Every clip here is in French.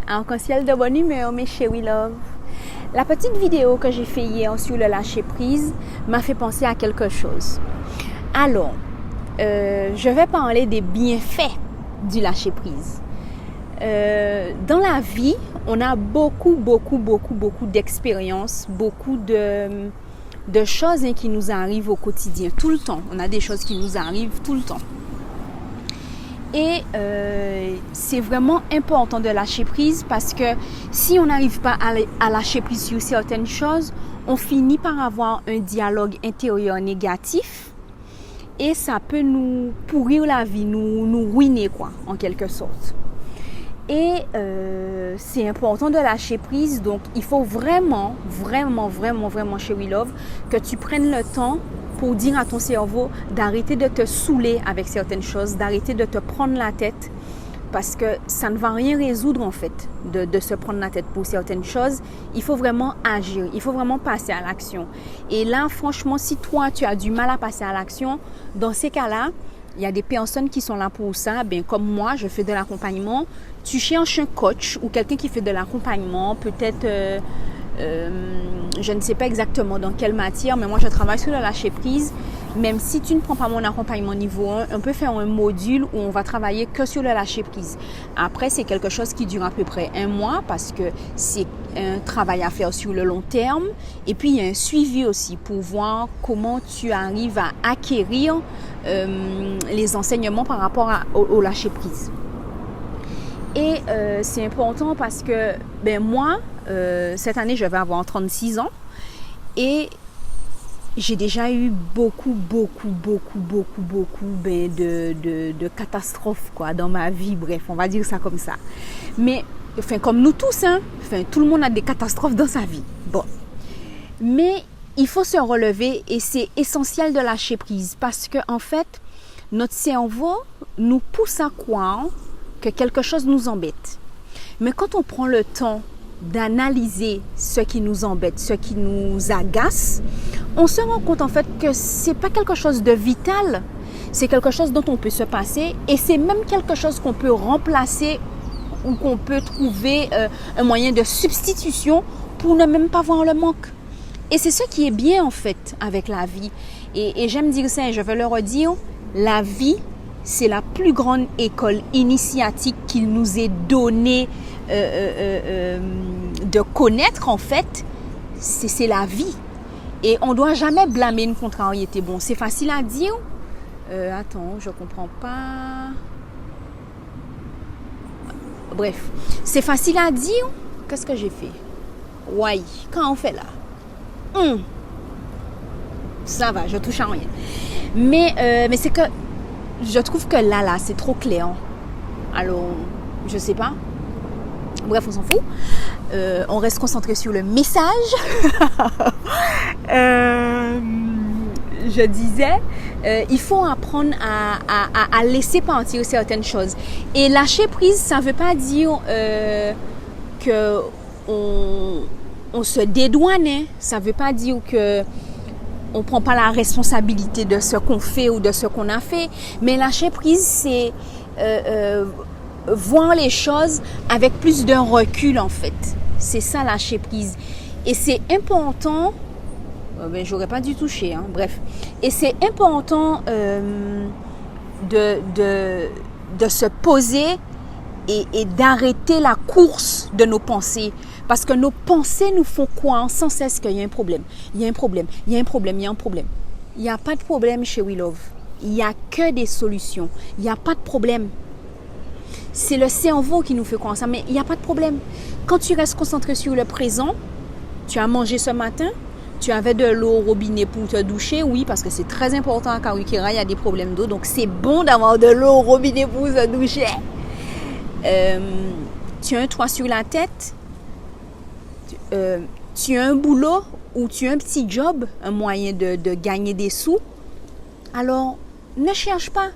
Arc-en-ciel de bonne humeur, mes chéris love. La petite vidéo que j'ai fait hier sur le lâcher prise m'a fait penser à quelque chose. Alors, je vais parler des bienfaits du lâcher prise. Dans la vie, on a beaucoup d'expériences, beaucoup de choses qui nous arrivent au quotidien, tout le temps. On a des choses qui nous arrivent tout le temps. Et c'est vraiment important de lâcher prise parce que si on n'arrive pas à lâcher prise sur certaines choses, on finit par avoir un dialogue intérieur négatif et ça peut nous pourrir la vie, nous ruiner quoi, en quelque sorte. Et c'est important de lâcher prise, donc il faut vraiment, chérie love, que tu prennes le temps pour dire à ton cerveau d'arrêter de te saouler avec certaines choses, d'arrêter de te prendre la tête, parce que ça ne va rien résoudre en fait, de se prendre la tête pour certaines choses. Il faut vraiment agir, il faut vraiment passer à l'action. Et là, franchement, si toi, tu as du mal à passer à l'action, dans ces cas-là, il y a des personnes qui sont là pour ça. Ben, comme moi, je fais de l'accompagnement. Tu cherches un coach ou quelqu'un qui fait de l'accompagnement, peut-être... je ne sais pas exactement dans quelle matière, mais moi je travaille sur le lâcher prise. Même si tu ne prends pas mon accompagnement niveau 1, on peut faire un module où on va travailler que sur le lâcher prise. Après, c'est quelque chose qui dure à peu près 1 mois parce que c'est un travail à faire sur le long terme. Et puis, il y a un suivi aussi pour voir comment tu arrives à acquérir les enseignements par rapport au lâcher prise. Et c'est important parce que moi, cette année, je vais avoir 36 ans et j'ai déjà eu beaucoup de catastrophes quoi, dans ma vie. Bref, on va dire ça comme ça. Mais, comme nous tous, tout le monde a des catastrophes dans sa vie. Bon. Mais il faut se relever et c'est essentiel de lâcher prise parce que, en fait, notre cerveau nous pousse à croire que quelque chose nous embête. Mais quand on prend le temps d'analyser ce qui nous embête, ce qui nous agace, on se rend compte en fait que c'est pas quelque chose de vital, c'est quelque chose dont on peut se passer et c'est même quelque chose qu'on peut remplacer ou qu'on peut trouver un moyen de substitution pour ne même pas voir le manque. Et c'est ce qui est bien en fait avec la vie. Et j'aime dire ça et je veux le redire, la vie, c'est la plus grande école initiatique qu'il nous est donné de connaître en fait, c'est la vie. Et on ne doit jamais blâmer une contrariété. Bon, c'est facile à dire. Attends, je ne comprends pas. Bref, c'est facile à dire. Qu'est-ce que j'ai fait? Ouais, quand on fait là. Ça va, je touche à rien. Mais c'est que je trouve que là, c'est trop clair. Alors, je sais pas. Bref, on s'en fout. On reste concentré sur le message. Je disais, il faut apprendre à laisser partir certaines choses. Et lâcher prise, ça ne veut pas dire qu'on se dédouane. Ça ne veut pas dire que on ne prend pas la responsabilité de ce qu'on fait ou de ce qu'on a fait. Mais lâcher prise, c'est voir les choses avec plus d'un recul en fait. C'est ça lâcher prise. Et c'est important, j'aurais pas dû toucher, bref. Et c'est important de se poser et d'arrêter la course de nos pensées. Parce que nos pensées nous font croire sans cesse qu'il y a un problème. Il y a un problème, il y a un problème, il y a un problème. Il n'y a pas de problème chez We Love. Il n'y a que des solutions. Il n'y a pas de problème. C'est le cerveau qui nous fait croire ça, mais il n'y a pas de problème. Quand tu restes concentré sur le présent, tu as mangé ce matin, tu avais de l'eau au robinet pour te doucher, oui, parce que c'est très important à Karukera, il y a des problèmes d'eau, donc c'est bon d'avoir de l'eau au robinet pour se doucher. Tu as un toit sur la tête, tu as un boulot ou tu as un petit job, un moyen de gagner des sous, alors ne cherche pas.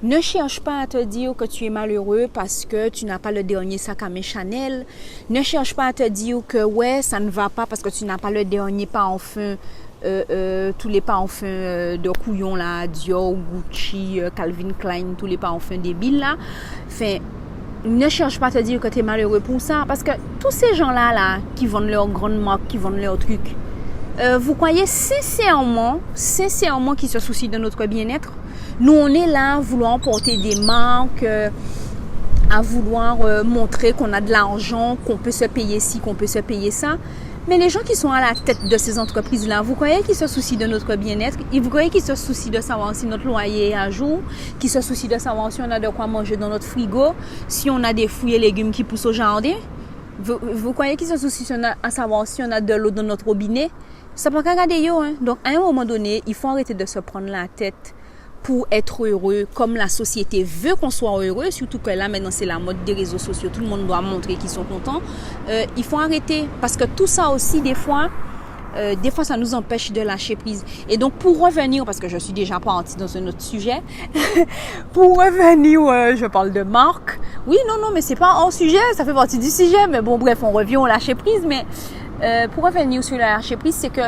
Ne cherche pas à te dire que tu es malheureux parce que tu n'as pas le dernier sac à main Chanel. Ne cherche pas à te dire que ouais, ça ne va pas parce que tu n'as pas le dernier pas enfin, tous les pas enfin de couillon là, Dior, Gucci, Calvin Klein, tous les pas enfin débiles là. Enfin, ne cherche pas à te dire que tu es malheureux pour ça. Parce que tous ces gens-là là, qui vendent leurs grandes marques, qui vendent leurs trucs, vous croyez sincèrement qu'ils se soucient de notre bien-être? Nous, on est là à vouloir porter des marques, à vouloir montrer qu'on a de l'argent, qu'on peut se payer ci, qu'on peut se payer ça. Mais les gens qui sont à la tête de ces entreprises-là, vous croyez qu'ils se soucient de notre bien-être? Vous croyez qu'ils se soucient de savoir si notre loyer est à jour? Qu'ils se soucient de savoir si on a de quoi manger dans notre frigo? Si on a des fruits et légumes qui poussent au jardin? Vous croyez qu'ils se soucient à savoir si on a de l'eau dans notre robinet? Ça peut pas regarder yo, hein? Donc, à un moment donné, il faut arrêter de se prendre la tête pour être heureux, comme la société veut qu'on soit heureux, surtout que là, maintenant, c'est la mode des réseaux sociaux. Tout le monde doit montrer qu'ils sont contents. Il faut arrêter, parce que tout ça aussi, des fois, ça nous empêche de lâcher prise. Et donc, pour revenir, parce que je suis déjà partie dans un autre sujet, pour revenir, je parle de marque. Oui, non, mais c'est pas hors sujet, ça fait partie du sujet. Mais bon, bref, on revient au lâcher prise. Mais pour revenir sur le lâcher prise, c'est que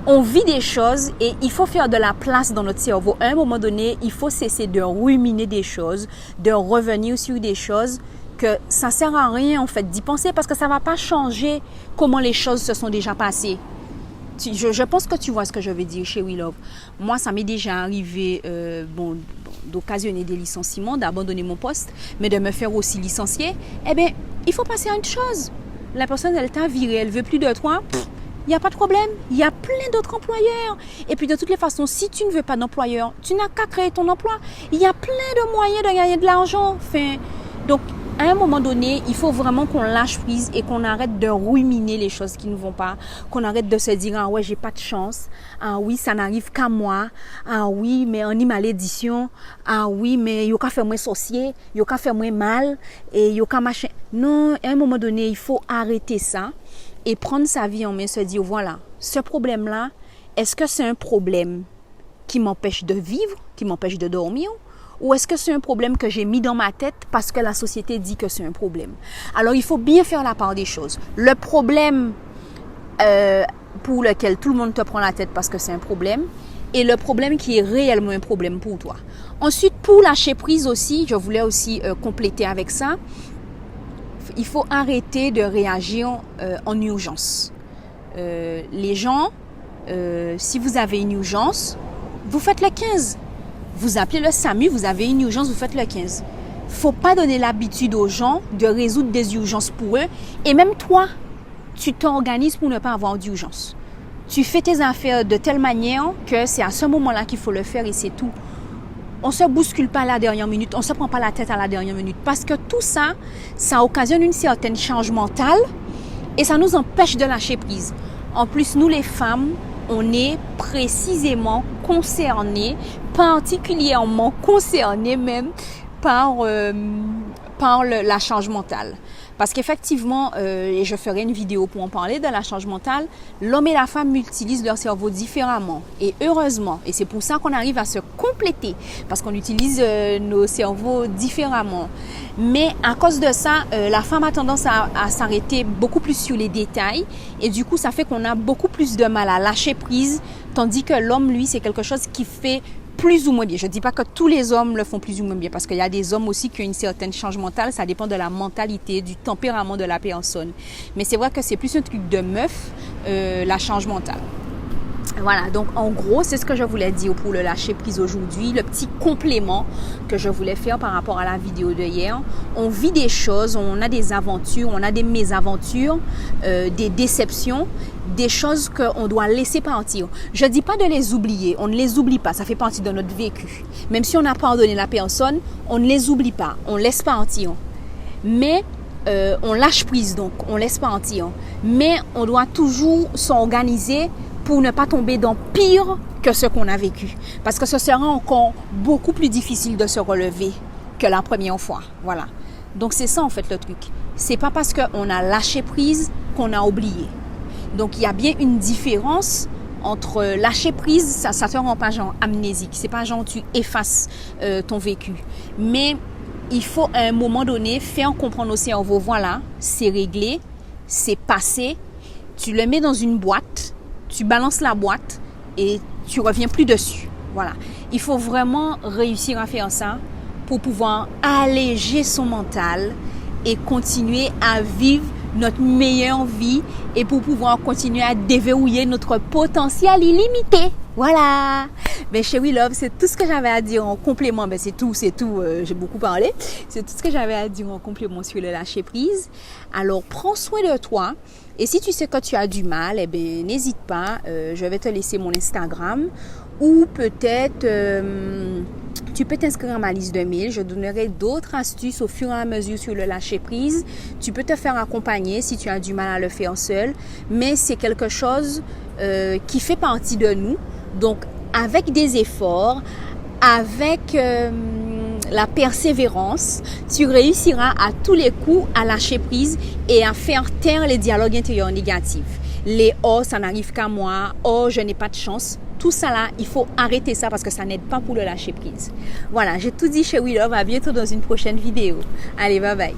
on vit des choses et il faut faire de la place dans notre cerveau. À un moment donné, il faut cesser de ruminer des choses, de revenir sur des choses que ça sert à rien en fait d'y penser parce que ça va pas changer comment les choses se sont déjà passées. Je pense que tu vois ce que je veux dire chez We Love. Moi, ça m'est déjà arrivé d'occasionner des licenciements, d'abandonner mon poste, mais de me faire aussi licencier. Eh bien, il faut passer à une chose. La personne, elle t'a viré, elle veut plus de toi. Il n'y a pas de problème. Il y a plein d'autres employeurs. Et puis, de toutes les façons, si tu ne veux pas d'employeur, tu n'as qu'à créer ton emploi. Il y a plein de moyens de gagner de l'argent. Donc, à un moment donné, il faut vraiment qu'on lâche prise et qu'on arrête de ruminer les choses qui ne vont pas. Qu'on arrête de se dire, ah ouais, j'ai pas de chance. Ah oui, ça n'arrive qu'à moi. Ah oui, mais on y malédiction. Ah oui, mais yo ka fait moins sorcier. Yo ka fait moins mal. Et yo ka machin. Non, à un moment donné, il faut arrêter ça et prendre sa vie en main, se dire, voilà, ce problème-là, est-ce que c'est un problème qui m'empêche de vivre, qui m'empêche de dormir? Ou est-ce que c'est un problème que j'ai mis dans ma tête parce que la société dit que c'est un problème? Alors, il faut bien faire la part des choses. Le problème pour lequel tout le monde te prend la tête parce que c'est un problème et le problème qui est réellement un problème pour toi. Ensuite, pour lâcher prise aussi, je voulais aussi compléter avec ça. Il faut arrêter de réagir en urgence. Les gens, si vous avez une urgence, vous faites le 15. Vous appelez le SAMU, vous avez une urgence, vous faites le 15. Faut pas donner l'habitude aux gens de résoudre des urgences pour eux. Et même toi, tu t'organises pour ne pas avoir d'urgence. Tu fais tes affaires de telle manière que c'est à ce moment-là qu'il faut le faire et c'est tout. On ne se bouscule pas à la dernière minute, on ne se prend pas la tête à la dernière minute. Parce que tout ça, ça occasionne une certaine charge mentale et ça nous empêche de lâcher prise. En plus, nous les femmes, on est précisément concernés, particulièrement concernés même par la charge mentale. Parce qu'effectivement, et je ferai une vidéo pour en parler de la charge mentale, l'homme et la femme utilisent leur cerveau différemment. Et heureusement, et c'est pour ça qu'on arrive à se compléter, parce qu'on utilise nos cerveaux différemment. Mais à cause de ça, la femme a tendance à s'arrêter beaucoup plus sur les détails. Et du coup, ça fait qu'on a beaucoup plus de mal à lâcher prise, tandis que l'homme, lui, c'est quelque chose qui fait plus ou moins bien. Je ne dis pas que tous les hommes le font plus ou moins bien parce qu'il y a des hommes aussi qui ont une certaine charge mentale. Ça dépend de la mentalité, du tempérament de la personne. Mais c'est vrai que c'est plus un truc de meuf, la charge mentale. Voilà, donc en gros, c'est ce que je voulais dire pour le lâcher prise aujourd'hui. Le petit complément que je voulais faire par rapport à la vidéo de hier. On vit des choses, on a des aventures, on a des mésaventures, des déceptions, des choses qu'on doit laisser partir. Je ne dis pas de les oublier, on ne les oublie pas, ça fait partie de notre vécu. Même si on a pardonné la personne, on ne les oublie pas, on laisse partir. Mais on lâche prise donc, on laisse partir. Mais on doit toujours s'organiser pour ne pas tomber dans pire que ce qu'on a vécu. Parce que ce sera encore beaucoup plus difficile de se relever que la première fois. Voilà. Donc c'est ça en fait le truc. C'est pas parce qu'on a lâché prise qu'on a oublié. Donc il y a bien une différence entre lâcher prise, ça te rend pas genre amnésique. C'est pas genre tu effaces ton vécu. Mais il faut à un moment donné faire comprendre au cerveau, voilà, c'est réglé, c'est passé. Tu le mets dans une boîte, tu balances la boîte et tu reviens plus dessus. Voilà. Il faut vraiment réussir à faire ça pour pouvoir alléger son mental et continuer à vivre notre meilleure vie et pour pouvoir continuer à déverrouiller notre potentiel illimité. Voilà. Ben chérie love, c'est tout ce que j'avais à dire en complément. Ben c'est tout. J'ai beaucoup parlé. C'est tout ce que j'avais à dire en complément sur le lâcher prise. Alors prends soin de toi. Et si tu sais que tu as du mal, eh ben n'hésite pas. Je vais te laisser mon Instagram ou peut-être tu peux t'inscrire à ma liste de mails. Je donnerai d'autres astuces au fur et à mesure sur le lâcher prise. Tu peux te faire accompagner si tu as du mal à le faire seul. Mais c'est quelque chose qui fait partie de nous. Donc, avec des efforts, avec la persévérance, tu réussiras à tous les coups à lâcher prise et à faire taire les dialogues intérieurs négatifs. Les « oh, ça n'arrive qu'à moi »,« oh, je n'ai pas de chance », tout ça là, il faut arrêter ça parce que ça n'aide pas pour le lâcher prise. Voilà, j'ai tout dit chez We Love. À bientôt dans une prochaine vidéo. Allez, bye bye.